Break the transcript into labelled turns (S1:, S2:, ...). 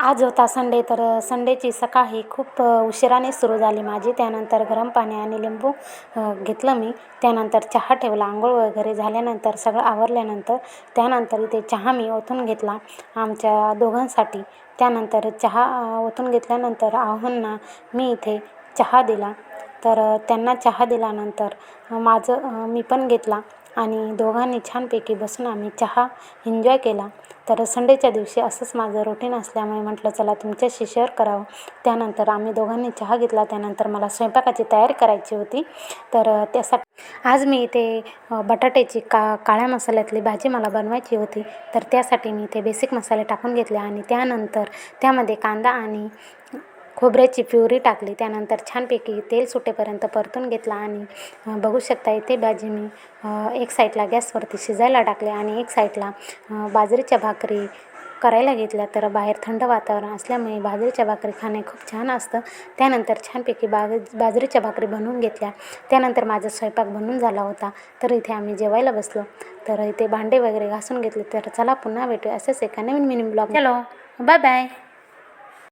S1: आज होता संडे, तर संडेची सकाळ ही खूप उशिराने सुरू झाली माझी. त्यानंतर गरम पाणी आणि लिंबू घेतलं मी. त्यानंतर चहा ठेवला. अंघोळ वगैरे झाल्यानंतर सगळं आवरल्यानंतर त्यानंतर इथे चहा मी ओतून घेतला आमच्या दोघांसाठी. त्यानंतर चहा ओतून घेतल्यानंतर आहोंना मी इथे चहा दिला. तर त्यांना चहा दिल्यानंतर मी पण घेतला आणि दोघांनी छानपैकी बसून आम्ही चहा एन्जॉय केला. तर संडेच्या दिवशी असंच माझं रुटीन असल्यामुळे म्हटलं चला तुमच्याशी शेअर करावं. त्यानंतर आम्ही दोघांनी चहा घेतला. त्यानंतर मला स्वयंपाकाची तयारी करायची होती. तर त्यासाठी आज मी इथे बटाट्याची काळ्या मसाल्यातली भाजी मला बनवायची होती. तर त्यासाठी मी इथे बेसिक मसाले टाकून घेतले आणि त्यानंतर त्यामध्ये कांदा आणि खोबऱ्याची प्युरी टाकली. त्यानंतर छानपैकी तेल सुटेपर्यंत परतून घेतला आणि बघू शकता इथे भाजी मी एक साईडला गॅसवरती शिजायला टाकले आणि एक साईडला बाजरीच्या भाकरी करायला घेतल्या. तर बाहेर थंड वातावरण असल्यामुळे बाजरीच्या भाकरी खाणे खूप छान असतं. त्यानंतर छानपैकी बाजरीच्या भाकरी बनवून घेतल्या. त्यानंतर माझा स्वयंपाक बनवून झाला होता. तर इथे आम्ही जेवायला बसलो. तर इथे भांडे वगैरे घासून घेतले. तर चला पुन्हा भेटूया असेच एका नवीन मिनी ब्लॉग. चलो बाय बाय.